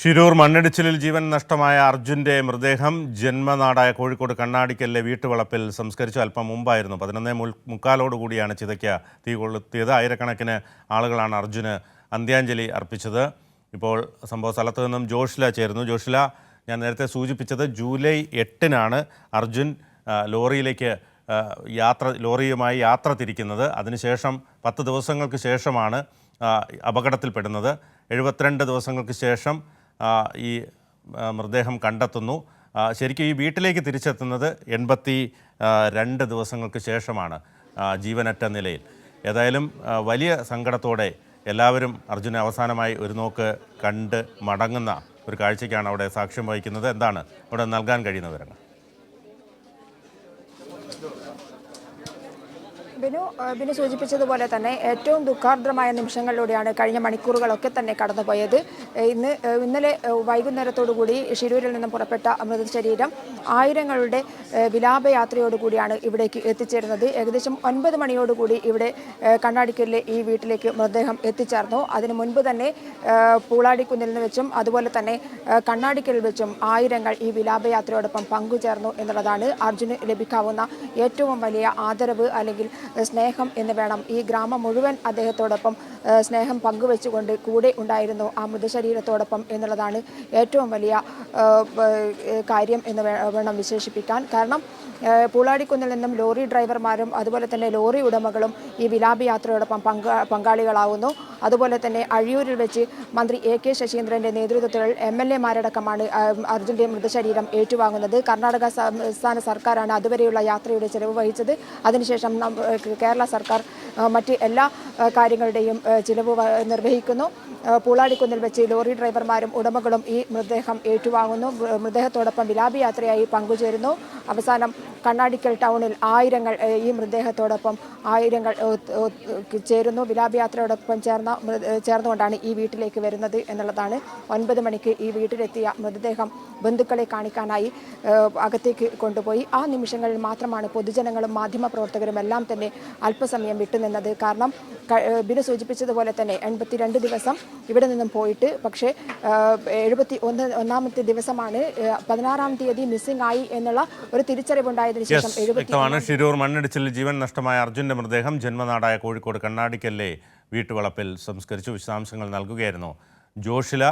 ഷിരൂർ മണ്ണിടിച്ചിലിൽ ജീവൻ നഷ്ടമായ അർജുൻ്റെ മൃതദേഹം ജന്മനാടായ കോഴിക്കോട് കണ്ണാടിക്കലിലെ വീട്ടുവളപ്പിൽ സംസ്കരിച്ചു. അല്പം മുമ്പായിരുന്നു 11:45 ചിതയ്ക്ക് തീ കൊളുത്തിയത്. ആയിരക്കണക്കിന് ആളുകളാണ് അർജുന് അന്ത്യാഞ്ജലി അർപ്പിച്ചത്. ഇപ്പോൾ സംഭവ സ്ഥലത്ത് നിന്നും ജോഷില ചേരുന്നു. ജോഷില, ഞാൻ നേരത്തെ സൂചിപ്പിച്ചത് ജൂലൈ 8-നാണ് അർജുൻ ലോറിയുമായി യാത്ര തിരിക്കുന്നത്. അതിനുശേഷം 10 ദിവസങ്ങൾക്ക് ശേഷമാണ് അപകടത്തിൽപ്പെടുന്നത്. 72 ദിവസങ്ങൾക്ക് ശേഷം ഈ മൃതദേഹം കണ്ടെത്തുന്നു. ശരിക്കും ഈ വീട്ടിലേക്ക് തിരിച്ചെത്തുന്നത് 82 ദിവസങ്ങൾക്ക് ശേഷമാണ് ജീവനറ്റ നിലയിൽ. ഏതായാലും വലിയ സങ്കടത്തോടെ എല്ലാവരും അർജുനെ അവസാനമായി ഒരു നോക്ക് കണ്ട് മടങ്ങുന്ന ഒരു കാഴ്ചയ്ക്കാണ് അവിടെ സാക്ഷ്യം വഹിക്കുന്നത്. എന്താണ് അവിടെ നൽകാൻ കഴിയുന്ന വിവരങ്ങൾ? ബിനു സൂചിപ്പിച്ചതുപോലെ തന്നെ ഏറ്റവും ദുഃഖാർദ്രമായ നിമിഷങ്ങളിലൂടെയാണ് കഴിഞ്ഞ മണിക്കൂറുകളൊക്കെ തന്നെ കടന്നുപോയത്. ഇന്നലെ വൈകുന്നേരത്തോടുകൂടി ഷിരൂരിൽ നിന്നും പുറപ്പെട്ട മൃതശരീരം ആയിരങ്ങളുടെ വിലാപയാത്രയോടുകൂടിയാണ് ഇവിടേക്ക് എത്തിച്ചേരുന്നത്. ഏകദേശം 9 മണിയോടുകൂടി ഇവിടെ കണ്ണാടിക്കലിലെ ഈ വീട്ടിലേക്ക് മൃതദേഹം എത്തിച്ചേർന്നു. അതിനു മുൻപ് തന്നെ പൂളാടിക്കുന്നിൽ നിന്ന് വെച്ചും അതുപോലെ തന്നെ കണ്ണാടിക്കലിൽ വെച്ചും ആയിരങ്ങൾ ഈ വിലാപയാത്രയോടൊപ്പം പങ്കുചേർന്നു എന്നുള്ളതാണ് അർജുന് ലഭിക്കാവുന്ന ഏറ്റവും വലിയ ആദരവ് അല്ലെങ്കിൽ സ്നേഹം എന്ന് വേണം. ഈ ഗ്രാമം മുഴുവൻ അദ്ദേഹത്തോടൊപ്പം സ്നേഹം പങ്കുവെച്ചുകൊണ്ട് കൂടെ ഉണ്ടായിരുന്നു ആ മൃതശരീരത്തോടൊപ്പം എന്നുള്ളതാണ് ഏറ്റവും വലിയ കാര്യം എന്ന് വേണം വിശേഷിപ്പിക്കാൻ. കാരണം പൂളാടിക്കുന്നിൽ നിന്നും ലോറി ഡ്രൈവർമാരും അതുപോലെ തന്നെ ലോറി ഉടമകളും ഈ വിലാപയാത്രയോടൊപ്പം പങ്കാളികളാവുന്നു. അതുപോലെ തന്നെ അഴിയൂരിൽ വെച്ച് മന്ത്രി AK ശശീന്ദ്രൻ്റെ നേതൃത്വത്തിൽ MLA-മാരടക്കമാണ് അർജുൻ്റെ മൃതശരീരം ഏറ്റുവാങ്ങുന്നത്. കർണാടക സംസ്ഥാന സർക്കാരാണ് അതുവരെയുള്ള യാത്രയുടെ ചെലവ് വഹിച്ചത്. അതിനുശേഷം കേരള സർക്കാർ മറ്റ് എല്ലാ കാര്യങ്ങളുടെയും ചിലവ് നിർവഹിക്കുന്നു. പൂളാടിക്കുന്നിൽ വെച്ച് ലോറി ഡ്രൈവർമാരും ഉടമകളും ഈ മൃതദേഹം ഏറ്റുവാങ്ങുന്നു. മൃതദേഹത്തോടൊപ്പം വിലാപയാത്രയായി പങ്കുചേരുന്നു. അവസാനം കണ്ണാടിക്കൽ ടൗണിൽ ആയിരങ്ങൾ ഈ മൃതദേഹത്തോടൊപ്പം ചേരുന്നു. വിലാപയാത്രയോടൊപ്പം ചേർന്നുകൊണ്ടാണ് ഈ വീട്ടിലേക്ക് വരുന്നത് എന്നുള്ളതാണ്. 9 മണിക്ക് ഈ വീട്ടിലെത്തിയ മൃതദേഹം ബന്ധുക്കളെ കാണിക്കാനായി അകത്തേക്ക് കൊണ്ടുപോയി. ആ നിമിഷങ്ങളിൽ മാത്രമാണ് പൊതുജനങ്ങളും മാധ്യമപ്രവർത്തകരും എല്ലാം തന്നെ അല്പസമയം വിട്ടുനിന്നത്. കാരണം ബിനു സൂചിപ്പിച്ചതുപോലെ തന്നെ 82 ദിവസം ഇവിടെ നിന്നും പോയിട്ട് പക്ഷേ 71ാമത്തെ ദിവസമാണ് 16-ാം തീയതി മിസ്സിംഗ് ആയി എന്നുള്ള ഒരു തിരിച്ചറിവുണ്ടായതിനു ശേഷം ഷിരൂർ മണ്ണിടിച്ചിലിൽ ജീവൻ നഷ്ടമായ അർജുൻ്റെ മൃതദേഹം ജന്മനാടായ കോഴിക്കോട് കണ്ണാടിക്കലിലെ വീട്ടുവളപ്പിൽ സംസ്കരിച്ചു. വിശദാംശങ്ങൾ നൽകുകയായിരുന്നു ജോഷില.